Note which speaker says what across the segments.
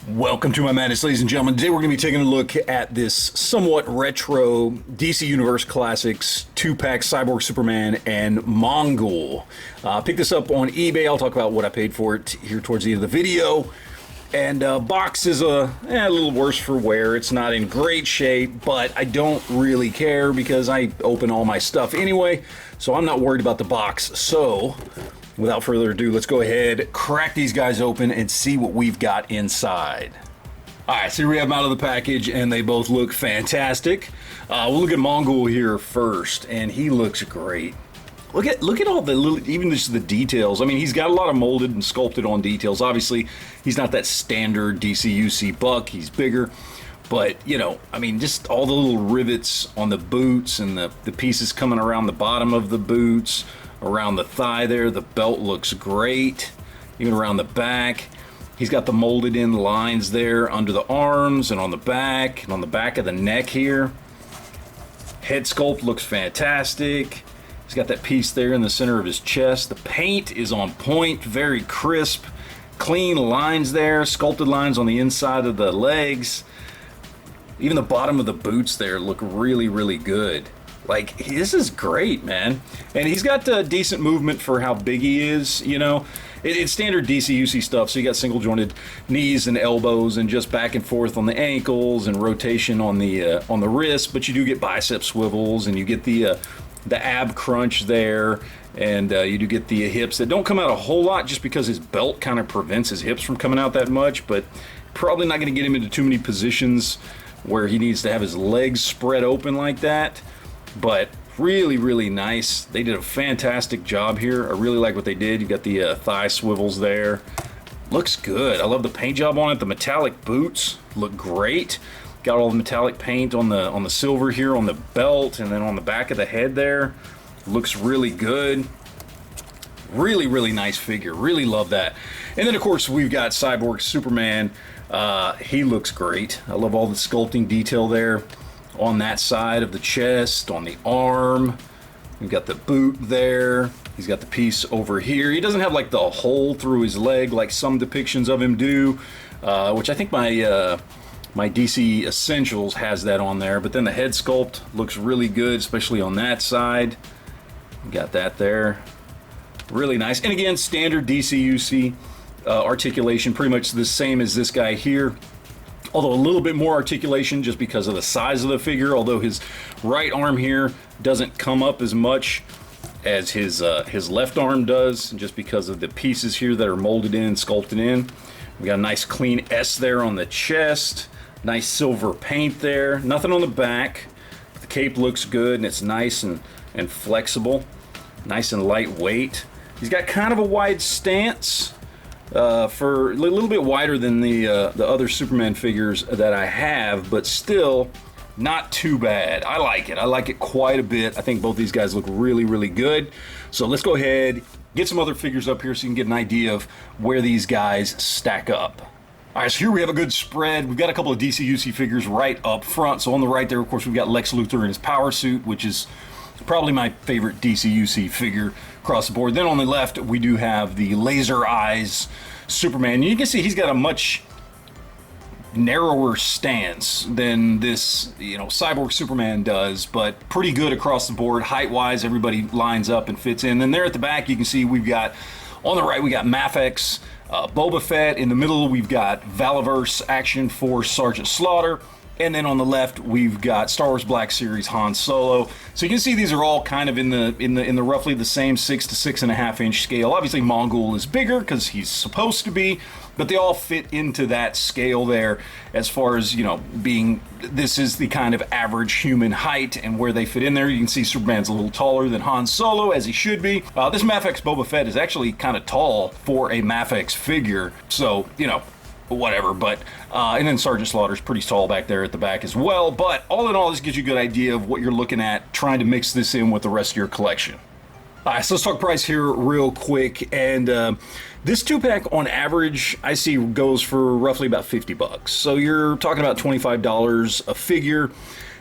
Speaker 1: Welcome to my madness, ladies and gentlemen. Today we're going to be taking a look at this somewhat retro DC Universe Classics 2-pack Cyborg Superman and Mongul. Picked this up on eBay. I'll talk about what I paid for it here towards the end of the video. And box is a little worse for wear. It's not in great shape, but I don't really care because I open all my stuff anyway, so I'm not worried about the box. So without further ado, let's go ahead, crack these guys open, and see what we've got inside. Alright, so here we have them out of the package, and they both look fantastic. We'll look at Mongul here first, and he looks great. Look at all the little, even just the details. I mean, he's got a lot of molded and sculpted on details. Obviously, he's not that standard DCUC buck. He's bigger. But, you know, I mean, just all the little rivets on the boots and the pieces coming around the bottom of the boots, around the thigh there. The belt looks great, even around the back. He's got the molded in lines there under the arms and on the back and on the back of the neck here. Head sculpt looks fantastic. He's got that piece there in the center of his chest. The paint is on point, very crisp, clean lines there, sculpted lines on the inside of the legs. Even the bottom of the boots there look really, really good. Like, this is great, man. And he's got decent movement for how big he is, you know. It's standard DCUC stuff, so you got single jointed knees and elbows and just back and forth on the ankles and rotation on the wrist, but you do get bicep swivels and you get the ab crunch there, and you do get the hips that don't come out a whole lot just because his belt kind of prevents his hips from coming out that much, but probably not going to get him into too many positions where he needs to have his legs spread open like that. But really, really nice. They did a fantastic job here. I really like what they did. You got the thigh swivels there. Looks good. I love the paint job on it. The metallic boots look great. Got all the metallic paint on the silver here on the belt and then on the back of the head there. Looks really good. Really, really nice figure. Really love that. And then, of course, we've got Cyborg Superman. He looks great. I love all the sculpting detail there on that side of the chest, on the arm. We've got the boot there. He's got the piece over here. He doesn't have like the hole through his leg like some depictions of him do, which I think my DC Essentials has that on there. But then the head sculpt looks really good, especially on that side. Got that there. Really nice. And again, standard DCUC articulation, pretty much the same as this guy here. Although a little bit more articulation just because of the size of the figure, although his right arm here doesn't come up as much as his left arm does, just because of the pieces here that are molded in and sculpted in. We got a nice clean S there on the chest, nice silver paint there, nothing on the back. The cape looks good and it's nice and flexible, nice and lightweight. He's got kind of a wide stance. For a little bit wider than the other Superman figures that I have, but still not too bad. I like it. I like it quite a bit. I think both these guys look really, really good. So let's go ahead, get some other figures up here so you can get an idea of where these guys stack up. All right, so here we have a good spread. We've got a couple of DCUC figures right up front. So on the right there, of course, we've got Lex Luthor in his power suit, which is probably my favorite DCUC figure across the board. Then on the left, we do have the laser eyes Superman. And you can see he's got a much narrower stance than this, you know, Cyborg Superman does, but pretty good across the board. Height-wise, everybody lines up and fits in. Then there at the back, you can see we've got, on the right, we got Mafex, Boba Fett. In the middle, we've got Valaverse Action Force Sergeant Slaughter. And then on the left, we've got Star Wars Black Series Han Solo. So you can see these are all kind of in the roughly the same 6 to 6.5 inch scale. Obviously, Mongul is bigger because he's supposed to be, but they all fit into that scale there as far as, you know, being, this is the kind of average human height and where they fit in there. You can see Superman's a little taller than Han Solo, as he should be. This Mafex Boba Fett is actually kind of tall for a Mafex figure. So, you know, whatever, but and then Sergeant Slaughter's pretty tall back there at the back as well. But all in all, this gives you a good idea of what you're looking at trying to mix this in with the rest of your collection. All right, so let's talk price here real quick. And this 2-pack on average I see goes for roughly about $50. So you're talking about $25 a figure.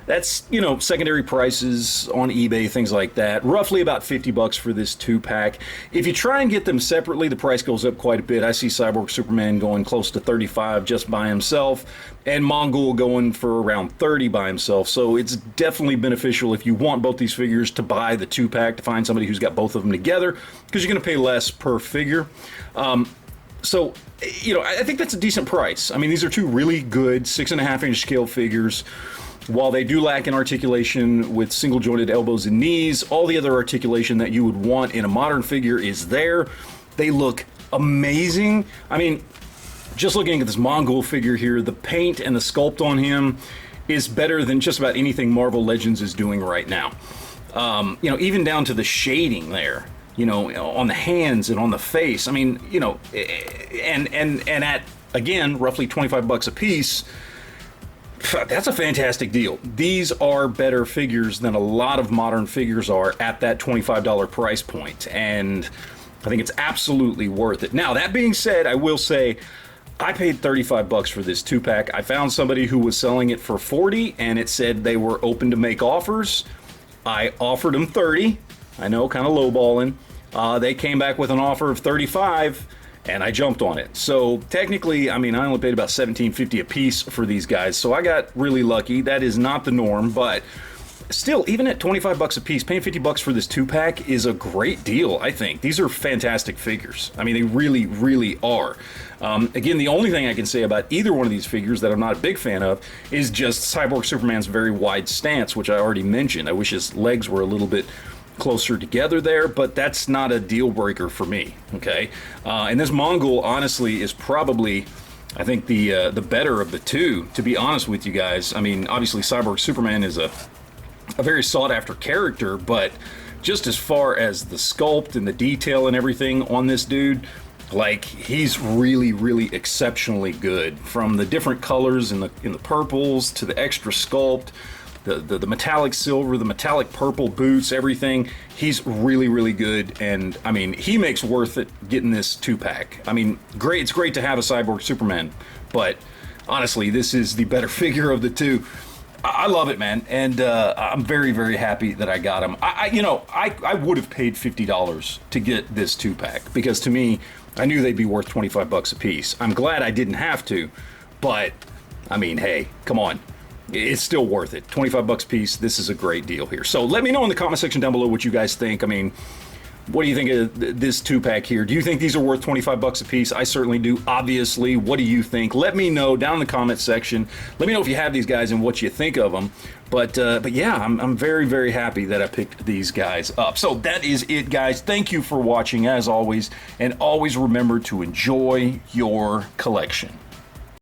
Speaker 1: That's, you know, secondary prices on eBay, things like that. Roughly about $50 for this 2-pack. If you try and get them separately, the price goes up quite a bit. I see Cyborg Superman going close to $35 just by himself, and Mongul going for around $30 by himself. So it's definitely beneficial if you want both these figures to buy the 2-pack, to find somebody who's got both of them together, because you're going to pay less per figure. So, you know, I think that's a decent price. I mean, these are two really good 6.5-inch scale figures. While they do lack in articulation with single jointed elbows and knees, all the other articulation that you would want in a modern figure is there. They look amazing. I mean, just looking at this Mongul figure here, the paint and the sculpt on him is better than just about anything Marvel Legends is doing right now. You know, even down to the shading there, you know, on the hands and on the face. I mean, you know, and at, again, roughly $25 a piece, that's a fantastic deal. These are better figures than a lot of modern figures are at that $25 price point, and I think it's absolutely worth it. Now, that being said, I will say I paid $35 for this 2-pack. I found somebody who was selling it for $40, and it said they were open to make offers. I offered them $30. I know, kind of lowballing. They came back with an offer of $35. And I jumped on it. So technically, I mean, I only paid about $17.50 a piece for these guys, so I got really lucky. That is not the norm, but still, even at $25 a piece, paying $50 for this 2-pack is a great deal, I think. These are fantastic figures. I mean, they really, really are. Again, the only thing I can say about either one of these figures that I'm not a big fan of is just Cyborg Superman's very wide stance, which I already mentioned. I wish his legs were a little bit closer together there, but that's not a deal breaker for me. Okay, and this Mongul honestly is probably, I think, the better of the two, to be honest with you guys. I mean, obviously Cyborg Superman is a very sought after character, but just as far as the sculpt and the detail and everything on this dude, like, he's really, really exceptionally good. From the different colors in the purples to the extra sculpt, the metallic silver, the metallic purple boots, everything. He's really, really good, and I mean, he makes worth it getting this 2-pack. I mean, great. It's great to have a Cyborg Superman, but honestly, this is the better figure of the two. I love it, man, and I'm very, very happy that I got him. I would have paid $50 to get this 2-pack, because to me, I knew they'd be worth $25 a piece. I'm glad I didn't have to, but I mean, hey, come on. It's still worth it. $25 a piece. This is a great deal here. So let me know in the comment section down below what you guys think. I mean, what do you think of this 2-pack here? Do you think these are worth $25 a piece? I certainly do, obviously. What do you think? Let me know down in the comment section. Let me know if you have these guys and what you think of them. But yeah, I'm very, very happy that I picked these guys up. So that is it, guys. Thank you for watching, as always. And always remember to enjoy your collection.